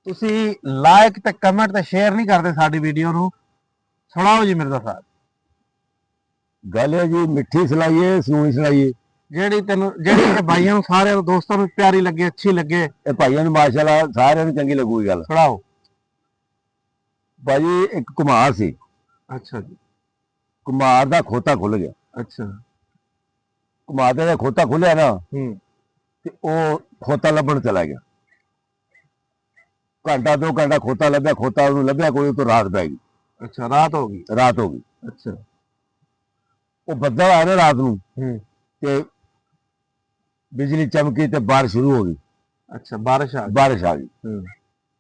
ਤੁਸੀਂ ਲਾਇਕ ਤੇ ਕਮੈਂਟ ਤੇ ਸ਼ੇਅਰ ਨਹੀਂ ਕਰਦੇ ਸਾਡੀ ਵੀਡੀਓ ਨੂੰ। ਸੁਣਾਓ ਜੀ ਮਿਰਜ਼ਾ ਸਾਹਿਬ। ਗੱਲ ਹੈ ਜੀ, ਮਿੱਠੀ ਸੁਣਾਈਏ ਸੂਈ ਸੁਣਾਈਏ? ਜਿਹੜੀ ਇਹ ਭਾਈਆਂ ਨੂੰ ਸਾਰਿਆਂ ਨੂੰ ਦੋਸਤਾਂ ਨੂੰ ਪਿਆਰੀ ਲੱਗੇ, ਅੱਛੀ ਲੱਗੇ। ਇਹ ਭਾਈਆਂ ਨੂੰ ਮਾਸ਼ਾਅੱਲਾ ਸਾਰਿਆਂ ਨੂੰ ਚੰਗੀ ਲੱਗੂਗੀ ਗੱਲ। ਸੁਣਾਓ। ਭਾਜੀ ਇੱਕ ਕੁਮਾਰ ਸੀ। ਅੱਛਾ ਜੀ। ਕੁਮਾਰ ਦਾ ਖੋਤਾ ਖੁੱਲ ਗਿਆ। ਅੱਛਾ। ਕੁਮਾਰ ਦਾ ਖੋਤਾ ਖੁੱਲਿਆ ਨਾ ਤੇ ਉਹ ਖੋਤਾ ਲੱਭਣ ਚਲਾ ਗਿਆ। ਘੰਟਾ 2 ਘੰਟਾ ਖੋਤਾ ਲੱਭਿਆ, ਖੋਤਾ ਉਹਨੂੰ ਲੱਭਿਆ ਕੋਈ, ਤੋਂ ਰਾਤ ਪੈ ਗਈ। ਅੱਛਾ, ਰਾਤ ਹੋ ਗਈ। ਰਾਤ ਹੋ ਗਈ। ਅੱਛਾ। ਉਹ ਬੱਦਲ ਆਇਆ ਨਾ ਰਾਤ ਨੂੰ ਤੇ ਬਿਜਲੀ ਚਮਕੀ ਤੇ ਬਾਰਿਸ਼ ਸ਼ੁਰੂ ਹੋ ਗਈ। ਅੱਛਾ, ਬਾਰਿਸ਼ ਆ ਗਈ।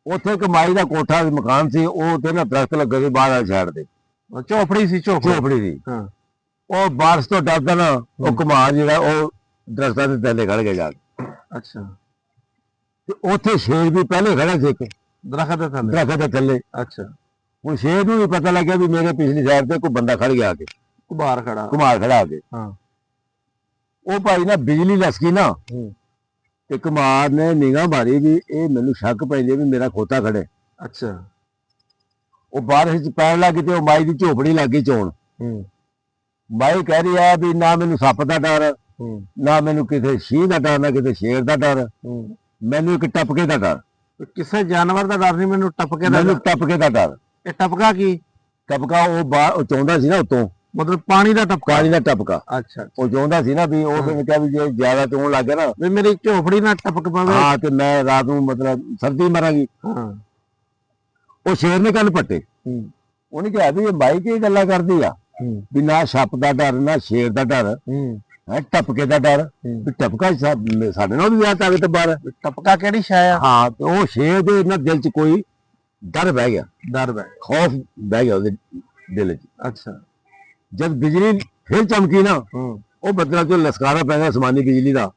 ਉੱਥੇ ਇੱਕ ਮਾਈ ਦਾ ਕੋਠਾ ਮਕਾਨ ਸੀ, ਉਹ ਤੇ ਨਾ ਦਰਖਤ ਲੱਗੇ ਸੀ ਬਾਹਰ ਵਾਲੀ ਸਾਈਡ ਤੇ। ਝੋਪੜੀ ਸੀ। ਝੋਪੜੀ ਸੀ। ਉਹ ਬਾਰਿਸ਼ ਤੋਂ ਡਰਦਾ ਨਾ ਉਹ ਕੁਮਾਰ ਜਿਹੜਾ ਉਹ ਦਰਖਤਾਂ ਦੇ ਥੱਲੇ ਖੜ ਗਿਆ ਜਾ ਕੇ। ਅੱਛਾ। ਤੇ ਉੱਥੇ ਸ਼ੇਰ ਵੀ ਪਹਿਲੇ ਖੜਾ ਸੀ ਇੱਕ ਦਰਖਤ ਦੇ ਥੱਲੇ। ਅੱਛਾ। ਹੁਣ ਸ਼ੇਰ ਨੂੰ ਵੀ ਪਤਾ ਲੱਗਿਆ ਵੀ ਮੇਰੇ ਪਿਛਲੀ ਸਾਈਡ ਤੇ ਕੋਈ ਬੰਦਾ ਖੜ ਗਿਆ ਆ ਕੇ। ਕੁਮਾਰ ਖੜਾ ਆ ਕੇ। ਉਹ ਭਾਈ ਨਾ ਬਿਜਲੀ ਲਸਕੀ ਨਾ ਤੇ ਕੁਮਾਰ ਨੇ ਨਿਗਾਹ ਮਾਰੀ ਵੀ ਇਹ ਮੈਨੂੰ ਸ਼ੱਕ ਪੈਂਦੀ ਵੀ ਮੇਰਾ ਖੋਤਾ ਖੜੇ। ਅੱਛਾ। ਉਹ ਬਾਰਿਸ਼ ਚ ਪੈਣ ਲੱਗੀ ਤੇ ਉਹ ਮਾਈ ਦੀ ਝੋਪੜੀ ਲੱਗ ਗਈ ਚੋਣ। ਮਾਈ ਕਹਿ ਰਹੀ ਆ ਵੀ ਨਾ ਮੈਨੂੰ ਸੱਪ ਦਾ ਡਰ, ਨਾ ਮੈਨੂੰ ਕਿਸੇ ਸ਼ੀਂਹ ਦਾ ਡਰ, ਨਾ ਕਿਸੇ ਸ਼ੇਰ ਦਾ ਡਰ, ਮੈਨੂੰ ਇੱਕ ਟਪਕੇ ਦਾ ਡਰ। ਕਿਸੇ ਜਾਨਵਰ ਦਾ ਡਰ ਨਹੀਂ, ਮੈਨੂੰ ਟਪਕੇ ਦਾ ਡਰ। ਇਹ ਟਪਕਾ ਕੀ? ਟਪਕਾ ਉਹ ਚਾਹੁੰਦਾ ਸੀ ਨਾ ਉਤੋਂ, ਮਤਲਬ ਪਾਣੀ ਦਾ ਟਪਕਾ। ਅੱਛਾ। ਉਹ ਚਾਹੁੰਦਾ ਸੀ ਨਾ ਵੀ ਉਹ ਕਿਹਾ ਵੀ ਜੇ ਜ਼ਿਆਦਾ ਚੋਣ ਲੱਗ ਗਿਆ ਨਾ ਵੀ ਮੇਰੀ ਝੋਪੜੀ ਨਾ ਟਪਕ ਪਵੇ। ਹਾਂ ਤੇ ਮੈਂ ਰਾਤ ਨੂੰ ਮਤਲਬ ਸਰਦੀ ਮਰਾਂਗੀ। ਉਹ ਸ਼ੇਰ ਨੇ ਕੰਨ ਪੱਟੇ। ਉਹਨੇ ਕਿਹਾ ਵੀ ਇਹ ਬਾਈ ਕੀ ਗੱਲਾਂ ਕਰਦੀ ਆ ਵੀ ਨਾ ਸੱਪ ਦਾ ਡਰ, ਨਾ ਸ਼ੇਰ ਦਾ ਡਰ, ਹੈ ਟਪਕੇ ਦਾ ਡਰ। ਵੀ ਟਪਕਾ ਸਾਡੇ ਨਾਲ ਵੀ ਵਿਆਹ ਤਾਕਤ ਬਾਹਰ। ਟਪਕਾ ਕਿਹੜੀ ਸ਼ੈ ਆ? ਹਾਂ ਤੇ ਉਹ ਸ਼ੇਰ ਦੇ ਇਹਨਾਂ ਦਿਲ ਚ ਕੋਈ ਡਰ ਬਹਿ ਗਿਆ। ਖੌਫ ਬਹਿ ਗਿਆ ਉਹਦੇ ਦਿਲ ਚ। ਅੱਛਾ। ਜਦ ਬਿਜਲੀ ਫਿਰ ਚਮਕੀ ਨਾ ਉਹ ਬੱਦਲਾਂ ਚੋਂ ਲਸਕਾਰਾ ਪੈ ਗਿਆ ਅਸਮਾਨੀ ਬਿਜਲੀ ਦਾ।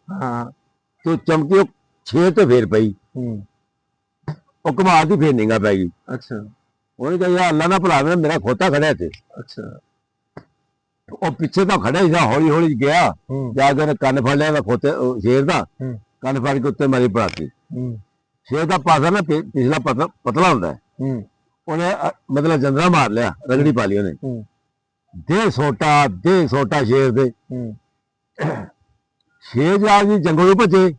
ਤੇ ਚਮਕੀ ਉਹ ਸ਼ੇਰ ਤੇ ਫੇਰ ਪਈ। ਉਹ ਕੁਮਾਰ ਦੀ ਫੇਰ ਨਿਗਾਹ ਪੈ ਗਈ। ਅੱਛਾ। ਉਹਨੇ ਕਿਹਾ ਯਾਰ ਅੱਲਾ ਨਾ ਭੁਲਾਵੇ, ਮੇਰਾ ਖੋਤਾ ਖੜਿਆ ਇੱਥੇ। ਅੱਛਾ। ਉਹ ਪਿੱਛੇ ਤਾਂ ਖੜਾ ਹੀ ਸੀ, ਹੌਲੀ ਹੌਲੀ ਗਿਆ ਜਾ ਕੇ ਕੰਨ ਫੜ ਲਿਆ ਖੋਤੇ ਸ਼ੇਰ ਦਾ। ਕੰਨ ਫੜ ਕੇ ਉੱਤੇ ਮਾਰੀ ਪੜਾਤੀ। ਸ਼ੇਰ ਦਾ ਪਾਸਾ ਨਾ ਪਿਛਲਾ ਪਤਲਾ ਹੁੰਦਾ ਹੈ। ਉਹਨੇ ਮਤਲਬ ਜੰਦਰਾ ਮਾਰ ਲਿਆ, ਰਗੜੀ ਪਾ ਲਈ ਉਹਨੇ। ਦੇ ਸੋਟਾ ਸ਼ੇਰ ਦੇ। ਸ਼ੇਰ ਜਾ ਜੀ ਜੰਗਲ ਨੂੰ ਭੱਜੇ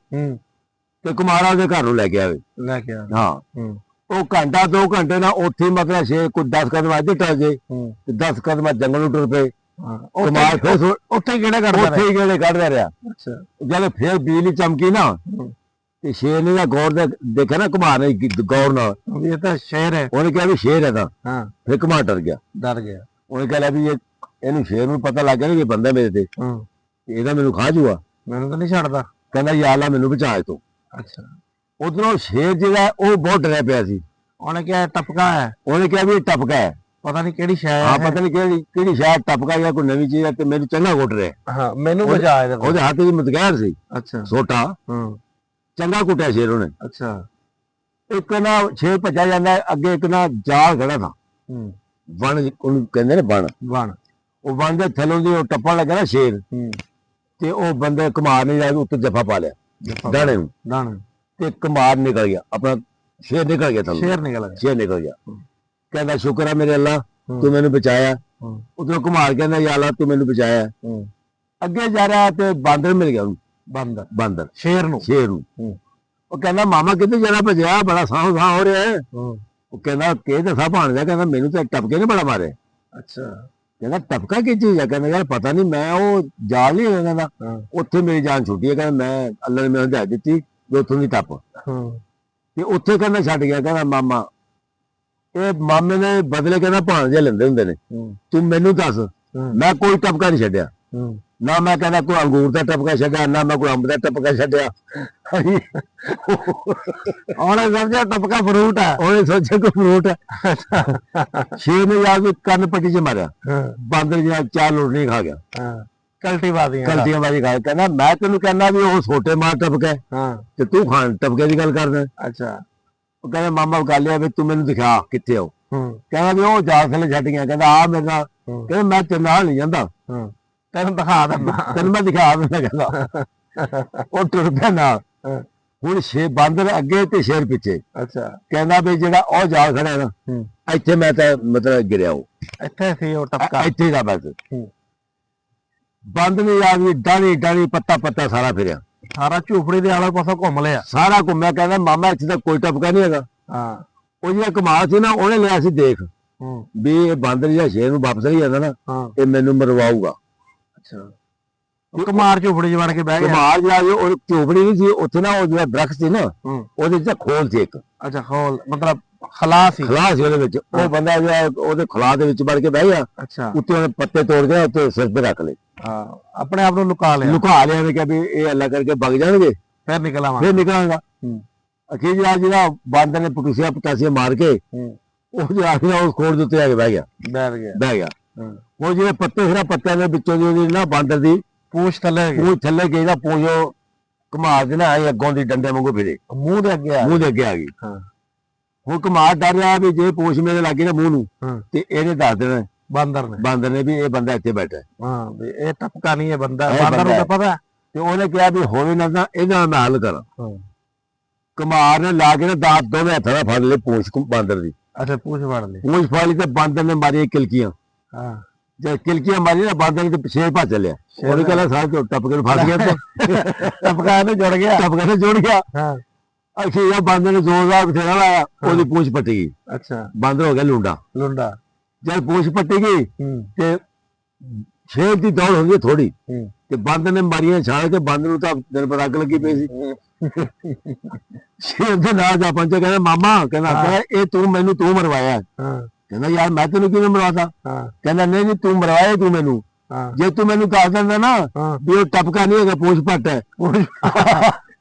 ਤੇ ਕੁਮਾਰਾ ਦੇ ਘਰ ਨੂੰ ਲੈ ਕੇ ਆਵੇ। ਹਾਂ। ਉਹ ਘੰਟਾ 2 ਘੰਟੇ ਨਾਲ ਉੱਥੇ ਮਤਲਬ ਸ਼ੇਰ ਕੋਈ 10 ਕਦਮ ਇੱਧਰ ਟਲ ਜੇ ਤੇ 10 ਕਦਮ ਜੰਗਲ ਨੂੰ ਟੁਰ ਪਏ। ਕੁਮਾਰ ਫਿਰ ਉੱਥੇ ਗੇੜੇ ਕੱਢਦਾ ਰਿਹਾ। ਜਦ ਫਿਰ ਬਿਜਲੀ ਚਮਕੀ ਨਾ ਤੇ ਸ਼ੇਰ ਨੇ ਗੌਰ ਦੇਖਿਆ ਨਾ ਕੁਮਾਰ ਨੇ ਗੌਰ ਨਾਲ ਇਹ ਤਾਂ ਸ਼ੇਰ ਹੈ। ਉਹਨੇ ਕਿਹਾ ਵੀ ਸ਼ੇਰ ਹੈ ਤਾਂ। ਫਿਰ ਕੁਮਾਰ ਡਰ ਗਿਆ। ਉਹਨੇ ਕਹਿ ਲਿਆ ਵੀ ਇਹਨੂੰ ਸ਼ੇਰ ਨੂੰ ਪਤਾ ਲੱਗ ਗਿਆ ਨਾ ਇਹ ਬੰਦਾ ਮੇਰੇ ਤੇ, ਇਹਦਾ ਮੈਨੂੰ ਖਾ ਜੂਗਾ, ਮੈਨੂੰ ਤਾਂ ਨਹੀਂ ਛੱਡਦਾ। ਕਹਿੰਦਾ ਯਾ ਅੱਲਾ ਮੈਨੂੰ ਬਚਾ ਤੂੰ। ਅੱਛਾ। ਉਧਰੋਂ ਸ਼ੇਰ ਜਿਹੜਾ ਉਹ ਬਹੁਤ ਡਰਿਆ ਪਿਆ ਸੀ। ਉਹਨੇ ਕਿਹਾ ਟਪਕਾ ਹੈ। ਉਹਨੇ ਕਿਹਾ ਵੀ ਇਹ ਟਪਕਾ ਹੈ, ਪਤਾ ਨਹੀਂ ਕਿਹੜੀ ਸ਼ੈ ਹੈ। ਹਾਂ ਪਤਾ ਨਹੀਂ ਕਿਹੜੀ ਸ਼ਾਇਦ ਟਪਕਾ ਜਾਂ ਕੋਈ ਨਵੀਂ ਚੀਜ਼ ਹੈ ਤੇ ਮੈਨੂੰ ਚੰਗਾ ਘੁੱਟ ਰਿਹਾ। ਹਾਂ ਮੈਨੂੰ ਬਚਾ ਇਹਦੇ ਕੋਲ। ਉਹਦੇ ਹੱਥ ਵਿੱਚ ਮਤਗੈਰ ਸੀ। ਅੱਛਾ। ਛੋਟਾ ਚੰਗਾ ਕੁੱਟਿਆ ਸ਼ੇਰ ਉਹਨੇ। ਅੱਛਾ। ਇੱਕ ਨਾ ਸ਼ੇਰ ਭੱਜਿਆ ਜਾਂਦਾ, ਅੱਗੇ ਇੱਕ ਨਾ ਜਾਲ ਖੜਾ ਥਾ। ਵਣ ਉਹਨੂੰ ਕਹਿੰਦੇ ਨੇ ਵਣ। ਉਹ ਵਣ ਦੇ ਥੱਲੋਂ ਦੀ ਉਹ ਟੱਪਣ ਲੱਗਾ ਨਾ ਸ਼ੇਰ ਤੇ ਉਹ ਬੰਦੇ ਕੁਮਾਰ ਨੇ ਜਾ ਕੇ ਉੱਤੇ ਜੱਫਾ ਪਾ ਲਿਆ ਦਾਣੇ ਨੂੰ ਤੇ ਕੁਮਾਰ ਨਿਕਲ ਗਿਆ, ਆਪਣਾ ਸ਼ੇਰ ਨਿਕਲ ਗਿਆ ਥੱਲੋਂ। ਸ਼ੇਰ ਨਿਕਲ ਗਿਆ। ਕਹਿੰਦਾ ਸ਼ੁਕਰ ਹੈ ਮੇਰੇ ਅੱਲਾ ਤੂੰ ਮੈਨੂੰ ਬਚਾਇਆ। ਉਧਰੋਂ ਕੁਮਾਰ ਕਹਿੰਦਾ ਯਾ ਅੱਲਾ ਤੂੰ ਮੈਨੂੰ ਬਚਾਇਆ। ਅੱਗੇ ਜਾ ਰਿਹਾ ਤੇ ਬਾਂਦਰ ਮਿਲ ਗਿਆ ਉਹਨੂੰ। ਬਾਂਦਰ ਸ਼ੇਰ ਨੂੰ। ਉਹ ਕਹਿੰਦਾ ਮਾਮਾ ਕਿੱਥੇ ਜਾਣਾ ਭੱਜਿਆ, ਬੜਾ ਸਾਹ ਹੋ ਰਿਹਾ ਹੈ। ਉਹ ਕਹਿੰਦਾ ਕਿ ਦੱਸਾਂ ਭਾਣਜਾ, ਕਹਿੰਦਾ ਮੈਨੂੰ ਤਾਂ ਟਪਕੇ ਨੇ ਬੜਾ ਮਾਰਿਆ। ਅੱਛਾ। ਕਹਿੰਦਾ ਟਪਕਾ ਕੀ ਚੀਜ਼ ਹੈ? ਕਹਿੰਦਾ ਯਾਰ ਪਤਾ ਨਹੀਂ, ਮੈਂ ਉਹ ਜਾਲ ਨਹੀਂ ਹੈਗਾ, ਕਹਿੰਦਾ ਉੱਥੇ ਮੇਰੀ ਜਾਨ ਛੁੱਟੀ ਹੈ। ਕਹਿੰਦਾ ਮੈਂ ਅੱਲਾ ਨੇ ਮੈਨੂੰ ਹਦਾਇਤ ਦਿੱਤੀ ਵੀ ਉੱਥੋਂ ਦੀ ਟੱਪ ਤੇ ਉੱਥੇ ਕਹਿੰਦਾ ਛੱਡ ਗਿਆ। ਕਹਿੰਦਾ ਮਾਮਾ, ਇਹ ਮਾਮੇ ਨੇ ਬਦਲੇ ਕਹਿੰਦਾ ਭਾਣਜੇ ਲੈਂਦੇ ਹੁੰਦੇ ਨੇ, ਤੂੰ ਮੈਨੂੰ ਦੱਸ। ਮੈਂ ਕੋਈ ਟਪਕਾ ਨਹੀਂ ਛੱਡਿਆ, ਨਾ ਮੈਂ ਕਹਿੰਦਾ ਕੋਈ ਅੰਗੂਰ ਦਾ ਟਪਕਾ ਛੱਡਿਆ, ਨਾ ਮੈਂ ਕੋਈ ਅੰਬ ਦਾ ਟਪਕਾ ਛੱਡਿਆ। ਉਹਨੇ ਸਮਝਿਆ ਟਪਕਾ ਫਰੂਟ ਹੈ। ਉਹਨੇ ਸੋਚਿਆ ਕੋਈ ਫਰੂਟ ਹੈ। ਸ਼ੇਰ ਨੇ ਜਾ ਕੇ ਕੰਨ ਪੱਟੀ ਚ ਮਾਰਿਆ। ਬਾਂਦਰ ਜਿਹੜਾ 4 ਲੋਟਣੀ ਖਾ ਗਿਆ। ਕਲਟੀਆਂ ਬਾਜੀ ਖਾ। ਕਹਿੰਦਾ ਮੈਂ ਤੈਨੂੰ ਕਹਿੰਦਾ ਵੀ ਉਹ ਛੋਟੇ ਮਾਰ ਟਪਕਾ ਤੇ ਤੂੰ ਖਾਣ ਟਪਕੇ ਦੀ ਗੱਲ ਕਰਦਾ। ਅੱਛਾ। ਉਹ ਕਹਿੰਦਾ ਮਾਮਾ ਗੱਲ ਇਹ ਵੀ ਤੂੰ ਮੈਨੂੰ ਦਿਖਾ ਕਿੱਥੇ ਹੋ। ਕਹਿੰਦਾ ਵੀ ਉਹ ਜਾਲ ਥੱਲੇ ਛੱਡ ਗਿਆ। ਕਹਿੰਦਾ ਆ ਮੇਰੇ ਨਾਲ। ਕਹਿੰਦਾ ਮੈਂ ਤੇਰੇ ਨਾਲ ਨਹੀਂ ਜਾਂਦਾ, ਤੈਨੂੰ ਦਿਖਾ ਦਿੰਦਾ, ਤੈਨੂੰ ਮੈਂ ਦਿਖਾ ਦਿੰਦਾ। ਕਹਿੰਦਾ ਉਹ ਟੁਰ ਪਿਆ ਨਾਲ। ਹੁਣ ਬਾਂਦਰ ਅੱਗੇ ਤੇ ਸ਼ੇਰ ਪਿੱਛੇ। ਅੱਛਾ। ਕਹਿੰਦਾ ਵੀ ਜਿਹੜਾ ਉਹ ਜਾਲ ਖੜਾ ਨਾ ਇੱਥੇ ਮੈਂ ਤਾਂ ਮਤਲਬ ਗਿਰਿਆ ਇੱਥੇ ਸੀ ਉਹ ਟਪਕਾ ਇੱਥੇ ਦਾ ਬਸ। ਬੰਦ ਨੇ ਆ ਗਈ ਡਾਣੀ ਡਾਣੀ ਪੱਤਾ ਪੱਤਾ ਸਾਰਾ ਫਿਰਿਆ, ਸਾਰਾ ਝੂਪੜੀ ਦੇ ਆਲੇ ਪਾਸੋਂ ਘੁੰਮ ਲਿਆ, ਸਾਰਾ ਘੁੰਮਿਆ। ਕਹਿੰਦਾ ਮਾਮਾ ਇੱਥੇ ਤਾਂ ਕੋਈ ਟਪਕਾ ਨਹੀਂ ਹੈਗਾ। ਹਾਂ। ਉਹ ਜਿਹੜਾ ਕਮਾਲ ਸੀ ਨਾ ਉਹਨੇ ਲਿਆ ਸੀ ਦੇਖ ਵੀ ਇਹ ਬਾਂਦਰ ਜਾਂ ਸ਼ੇਰ ਨੂੰ ਵਾਪਸ ਨਹੀਂ ਜਾਂਦਾ ਨਾ ਇਹ ਮੈਨੂੰ ਮਰਵਾਊਗਾ। ਅੱਛਾ। ਕਮਾਰ ਝੂਪੜੀ 'ਚ ਵੜ ਕੇ ਬਹਿ ਗਿਆ। ਕਮਾਰ ਜਿਹੜਾ ਉਹ ਝੂਪੜੀ ਨਹੀਂ ਸੀ ਉੱਥੇ ਨਾ, ਉਹ ਜਿਹੜਾ ਦਰਖਤ ਸੀ ਨਾ ਉਹਦੇ 'ਚ ਖੋਲ ਸੀ ਇੱਕ। ਅੱਛਾ। ਖੋਲ ਮਤਲਬ ਖਲਾ ਸੀ। ਖਲਾ ਸੀ ਉਹਦੇ ਵਿੱਚ। ਉਹ ਬੰਦਾ ਜਿਹੜਾ ਉਹਦੇ ਖਲਾ ਦੇ ਵਿੱਚ ਵੜ ਕੇ ਬਹਿ ਗਿਆ। ਅੱਛਾ। ਉੱਤੇ ਉਹਨੇ ਪੱਤੇ ਤੋੜ ਕੇ ਉੱਤੇ ਸਿਰ ਤੇ ਰੱਖ ਲਏ। ਹਾਂ, ਆਪਣੇ ਆਪ ਨੂੰ ਲੁਕਾ ਲਿਆ ਨੇ ਕਿਹਾ ਵੀ ਇਹ ਅੱਲਾ ਕਰਕੇ ਵਗ ਜਾਣਗੇ ਫਿਰ ਨਿਕਲਾਂਗਾ। ਅਖੀਰ ਜਿਹੜਾ ਬਾਂਦਰ ਨੇ ਪਟਾਸੀਆਂ ਮਾਰ ਕੇ ਉਹ ਜਿਹੜਾ ਉਸ ਖੋੜ ਦੇ ਉੱਤੇ ਆ ਕੇ ਬਹਿ ਗਿਆ। ਉਹ ਜਿਹੜੇ ਪੱਤੇ ਫਿਰ ਪੱਤਿਆਂ ਦੇ ਵਿੱਚੋਂ ਦੀ ਨਾ ਬਾਂਦਰ ਦੀ ਪੂਛ ਥੱਲੇ ਗਈ ਨਾ, ਪੂਛ ਘੁਮਾ ਦੇ ਨਾ ਆਈ ਅੱਗੋਂ ਦੀ ਡੰਡੇ ਵਾਂਗੂ ਫਿਰੇ, ਮੂੰਹ ਦੇ ਅੱਗੇ ਆ ਗਈ। ਹੁਣ ਘੁਮਾ ਡਰ ਰਿਹਾ ਵੀ ਜੇ ਪੂਛ ਮੇਰੇ ਲੱਗੇ ਨਾ ਮੂੰਹ ਨੂੰ ਤੇ ਇਹਨੇ ਦੱਸ ਦੇਣਾ ਬਾਂਦਰ ਨੇ ਵੀ ਇਹ ਬੰਦਾ ਇੱਥੇ ਬੈਠਾ। ਹਾਂ ਵੀ ਇਹ ਟਪਕਾ ਨਹੀਂ ਹੈ ਬੰਦਾ, ਬਾਂਦਰ ਨੂੰ ਤਾਂ ਪਤਾ। ਤੇ ਉਹਨੇ ਕਿਹਾ ਵੀ ਹੋਵੇ ਨਾ ਇਹਦਾ ਮੈਂ ਹੱਲ ਕਰਾਂ। ਕੁਮਾਰ ਨੇ ਲਾ ਕੇ ਨਾ ਦਾਤ ਦੋਵੇਂ ਹੱਥਾਂ ਨਾਲ ਫੜ ਲਏ ਪੂਛ ਬਾਂਦਰ ਦੀ। ਅੱਛਾ। ਪੂਛ ਫੜ ਲਈ ਤੇ ਬਾਂਦਰ ਨੇ ਮਾਰੀ ਕਿਲਕੀਆਂ। ਹਾਂ। ਜਦ ਕਿਲਕੀਆਂ ਮਾਰੀ ਨਾ ਬਾਂਦਰ ਨੇ ਤੇ ਪਿਛੇ ਭੱਜ ਚੱਲਿਆ। ਉਹਨੇ ਕਹਿੰਦਾ ਸਾਹ ਟੱਪ ਕੇ ਫਸ ਗਿਆ ਟਪਕਾ ਨੇ ਜੁੜ ਗਿਆ। ਹਾਂ। ਅਖੀਰ ਬਾਂਦਰ ਨੇ ਜ਼ੋਰਦਾਰ ਬਥੇਰਾ ਲਾਇਆ, ਉਹਦੀ ਪੂਛ ਪੱਟੀ ਗਈ। ਅੱਛਾ। ਬਾਂਦਰ ਹੋ ਗਿਆ ਲੁੰਡਾ। ਜਦ ਪੂਛ ਪੱਟੀ ਗਈ ਤੇ ਸ਼ੇਰ ਦੀ ਦੌੜ ਹੋ ਗਈ ਥੋੜੀ ਤੇ ਬਾਂਦਰ ਨੇ ਮਾਰੀਆਂ ਛਾਲ ਕੇ ਬਾਂਦਰ ਨੂੰ ਤਾਂ ਦਿਨ ਪਰ ਅੱਗ ਲੱਗੀ ਪਈ ਸੀ। ਸ਼ੇਰ ਦੇ ਨਾਲ ਜਾ ਪਹੁੰਚੇ, ਕਹਿੰਦਾ ਮਾਮਾ ਕਹਿੰਦਾ ਇਹ ਤੂੰ ਮਰਵਾਇਆ। ਕਹਿੰਦਾ ਯਾਰ ਮੈਂ ਤੈਨੂੰ ਕਿਵੇਂ ਮਰਵਾਤਾ? ਕਹਿੰਦਾ ਨਹੀਂ ਤੂੰ ਮਰਵਾਇਆ ਤੂੰ ਮੈਨੂੰ। ਜੇ ਤੂੰ ਮੈਨੂੰ ਦੱਸ ਦਿੰਦਾ ਨਾ ਵੀ ਉਹ ਟਪਕਾ ਨਹੀਂ ਹੈਗਾ ਪੂਛ ਪੱਟ ਹੈ।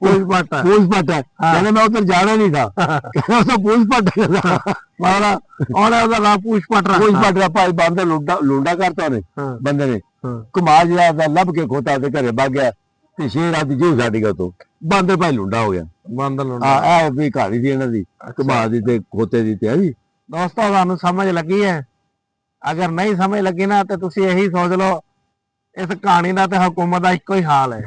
ਕਹਿੰਦਾ ਮੈਂ ਉੱਧਰ ਜਾਣਾ ਨਹੀਂ ਥਾ। ਕਹਿੰਦਾ ਪੂਛ ਪੱਟ ਉਹਦਾ ਨਾਮ ਪੂਛ ਪੱਟ ਭਾਈ ਬਾਂਦਰ ਲੁੰਡਾ ਕਰਤਾ ਉਹਨੇ ਬੰਦੇ ਨੇ। ਕੁਮਾਰ ਜਿਹੜਾ ਲੱਭ ਕੇ ਖੋਤਾ ਤੇ ਘਰੇ ਵਗ ਗਿਆ ਤੇ ਸ਼ੇਰ ਆਦੀ ਜੂ ਛੱਡ ਗਿਆ ਤੋਂ ਬਾਂਦਰ ਭਾਈ ਲੁੰਡਾ ਹੋ ਗਿਆ। ਇਹ ਵੀ ਕਹਾਣੀ ਸੀ ਇਹਨਾਂ ਦੀ ਕੁਮਾਰ ਦੀ ਤੇ ਖੋਤੇ ਦੀ ਤੇ ਜੀ। ਦੋਸਤੋ ਤੁਹਾਨੂੰ ਸਮਝ ਲੱਗੀ ਹੈ? ਅਗਰ ਨਹੀਂ ਸਮਝ ਲੱਗੀ ਨਾ ਤੇ ਤੁਸੀਂ ਇਹੀ ਸੋਚ ਲਓ ਇਸ ਕਹਾਣੀ ਦਾ ਤੇ ਹਕੂਮਤ ਦਾ ਇੱਕੋ ਹੀ ਹਾਲ ਹੈ।